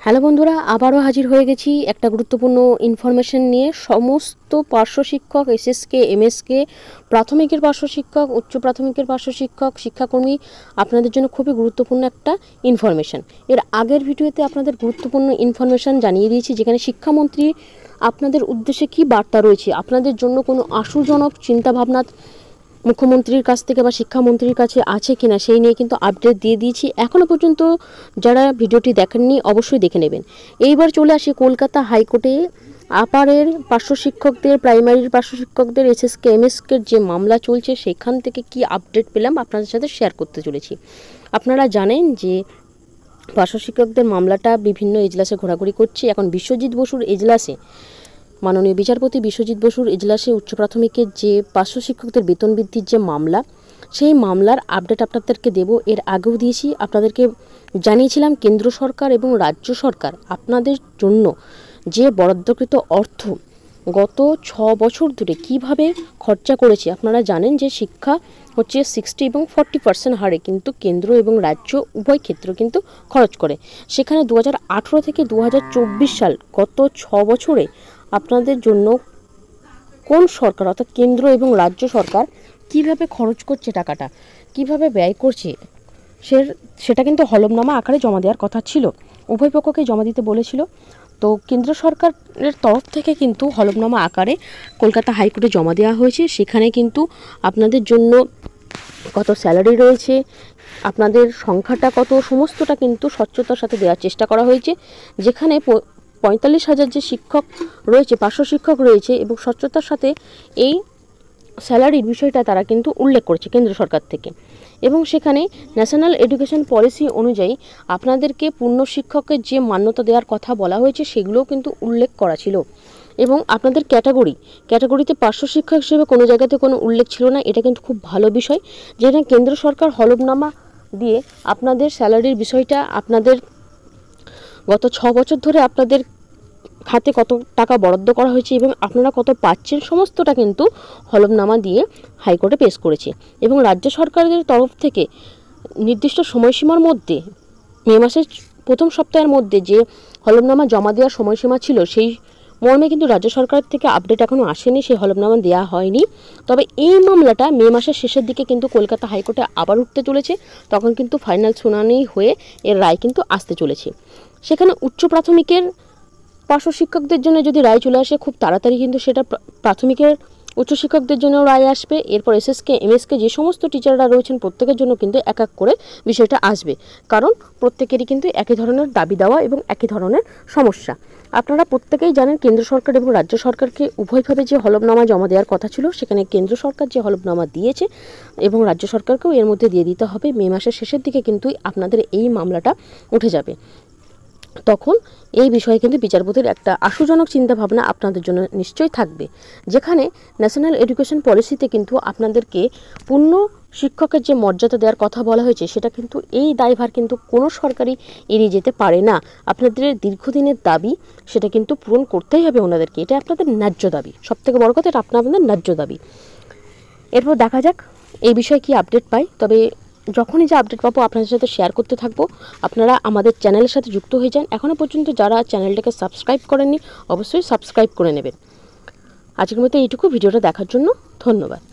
Hello বন্ধুরা, আবারও হাজির হয়ে গেছি একটা গুরুত্বপূর্ণ ইনফরমেশন নিয়ে। সমস্ত পার্শ্ব শিক্ষক, এসএসকে, এমএসকে, প্রাথমিকের পার্শ্ব শিক্ষক, উচ্চ প্রাথমিকের পার্শ্ব শিক্ষক, শিক্ষাকর্মী, আপনাদের জন্য খুবই গুরুত্বপূর্ণ একটা ইনফরমেশন। এর আগের ভিডিওতে আপনাদের গুরুত্বপূর্ণ ইনফরমেশন জানিয়ে দিয়েছি, যেখানে শিক্ষামন্ত্রী আপনাদের উদ্দেশ্যে কী বার্তা রয়েছে, আপনাদের জন্য কোনো আশুজনক চিন্তাভাবনা মুখ্যমন্ত্রীর কাছ থেকে বা শিক্ষামন্ত্রীর কাছে আছে কিনা সেই নিয়ে কিন্তু আপডেট দিয়ে দিয়েছি। এখনও পর্যন্ত যারা ভিডিওটি দেখেননি অবশ্যই দেখে নেবেন। এইবার চলে আসি কলকাতা হাইকোর্টে আপারের পার্শ্ব শিক্ষকদের, প্রাইমারির পার্শ্ব শিক্ষকদের, এসএসকে, এমএসকের যে মামলা চলছে সেখান থেকে কি আপডেট পেলাম আপনাদের সাথে শেয়ার করতে চলেছি। আপনারা জানেন যে পার্শ্ব শিক্ষকদের মামলাটা বিভিন্ন এজলাসে ঘোরাঘুরি করছে। এখন বিশ্বজিৎ বসুর এজলাসে, মাননীয় বিচারপতি বিশ্বজিৎ বসুর এজলাসে উচ্চ প্রাথমিকের যে পার্শ্ব শিক্ষকদের বেতন বৃদ্ধির যে মামলা, সেই মামলার আপডেট আপনাদেরকে দেব। এর আগেও দিয়েছি, আপনাদেরকে জানিয়েছিলাম কেন্দ্র সরকার এবং রাজ্য সরকার আপনাদের জন্য যে বরাদ্দকৃত অর্থ গত 6 বছর ধরে কিভাবে খরচা করেছে। আপনারা জানেন যে শিক্ষা হচ্ছে 60 এবং 40% হারে কিন্তু কেন্দ্র এবং রাজ্য উভয় ক্ষেত্র কিন্তু খরচ করে। সেখানে 2018 থেকে 2024 সাল, গত 6 বছরে আপনাদের জন্য কোন সরকার অর্থাৎ কেন্দ্র এবং রাজ্য সরকার কিভাবে খরচ করছে, টাকাটা কিভাবে ব্যয় করছে, সেটা কিন্তু হলফনামা আকারে জমা দেওয়ার কথা ছিল। উভয় পক্ষকে জমা দিতে বলেছিল। তো কেন্দ্র সরকারের তরফ থেকে কিন্তু হলফনামা আকারে কলকাতা হাইকোর্টে জমা দেওয়া হয়েছে। সেখানে কিন্তু আপনাদের জন্য কত স্যালারি রয়েছে, আপনাদের সংখ্যাটা কত, সমস্তটা কিন্তু স্বচ্ছতার সাথে দেওয়ার চেষ্টা করা হয়েছে। যেখানে 45,000 যে শিক্ষক রয়েছে, পার্শ্ব শিক্ষক রয়েছে, এবং স্বচ্ছতার সাথে এই স্যালারির বিষয়টা তারা কিন্তু উল্লেখ করেছে কেন্দ্র সরকার থেকে। এবং সেখানে ন্যাশনাল এডুকেশন পলিসি অনুযায়ী আপনাদেরকে পূর্ণ শিক্ষকের যে মান্যতা দেওয়ার কথা বলা হয়েছে সেগুলোও কিন্তু উল্লেখ করা ছিল। এবং আপনাদের ক্যাটাগরিতে পার্শ্ব শিক্ষক হিসেবে কোনো জায়গাতে কোনো উল্লেখ ছিল না। এটা কিন্তু খুব ভালো বিষয়, যেটা কেন্দ্র সরকার হলফনামা দিয়ে আপনাদের স্যালারির বিষয়টা, আপনাদের গত 6 বছর ধরে আপনাদের খাতে কত টাকা বরাদ্দ করা হয়েছে এবং আপনারা কত পাচ্ছেন, সমস্তটা কিন্তু হলফনামা দিয়ে হাইকোর্টে পেশ করেছে। এবং রাজ্য সরকারের তরফ থেকে নির্দিষ্ট সময়সীমার মধ্যে, মে মাসের প্রথম সপ্তাহের মধ্যে যে হলফনামা জমা দেওয়ার সময়সীমা ছিল, সেই মর্মে কিন্তু রাজ্য সরকার থেকে আপডেট এখনও আসেনি, সেই হলফনামা দেওয়া হয়নি। তবে এই মামলাটা মে মাসের শেষের দিকে কিন্তু কলকাতা হাইকোর্টে আবার উঠতে চলেছে। তখন কিন্তু ফাইনাল শুনানি হয়ে এর রায় কিন্তু আসতে চলেছে। সেখানে উচ্চ প্রাথমিকের পার্শ্ব শিক্ষকদের জন্য যদি রায় চলে আসে খুব তাড়াতাড়ি, কিন্তু সেটা প্রাথমিকের উচ্চশিক্ষকদের জন্য রায় আসবে। এরপর এসএসকে, এমএসকে যে সমস্ত টিচাররা রয়েছেন প্রত্যেকের জন্য কিন্তু এক এক করে বিষয়টা আসবে, কারণ প্রত্যেকেরই কিন্তু একই ধরনের দাবি দেওয়া এবং একই ধরনের সমস্যা। আপনারা প্রত্যেকেই জানেন কেন্দ্র সরকার এবং রাজ্য সরকারকে উভয়ভাবে যে হলফনামা জমা দেওয়ার কথা ছিল, সেখানে কেন্দ্র সরকার যে হলফনামা দিয়েছে এবং রাজ্য সরকারকেও এর মধ্যে দিয়ে দিতে হবে। মে মাসের শেষের দিকে কিন্তু আপনাদের এই মামলাটা উঠে যাবে। তখন এই বিষয়ে কিন্তু বিচারপতির একটা আশুজনক চিন্তাভাবনা আপনাদের জন্য নিশ্চয়ই থাকবে, যেখানে ন্যাশনাল এডুকেশন পলিসিতে কিন্তু আপনাদেরকে পূর্ণ শিক্ষকের যে মর্যাদা দেওয়ার কথা বলা হয়েছে, সেটা কিন্তু এই দায়ভার কিন্তু কোনো সরকারই এড়িয়ে যেতে পারে না। আপনাদের দীর্ঘদিনের দাবি, সেটা কিন্তু পূরণ করতেই হবে ওনাদেরকে। এটা আপনাদের ন্যায্য দাবি, সবথেকে বড় কথা এটা আপনাদের ন্যায্য দাবি। এরপর দেখা যাক এই বিষয়ে কি আপডেট পাই। তবে যখনই যে আপডেট পাবো আপনাদের সাথে শেয়ার করতে থাকবো। আপনারা আমাদের চ্যানেলের সাথে যুক্ত হয়ে যান। এখনও পর্যন্ত যারা চ্যানেলটাকে সাবস্ক্রাইব করেননি অবশ্যই সাবস্ক্রাইব করে নেবেন। আজকের মতো এইটুকু। ভিডিওটা দেখার জন্য ধন্যবাদ।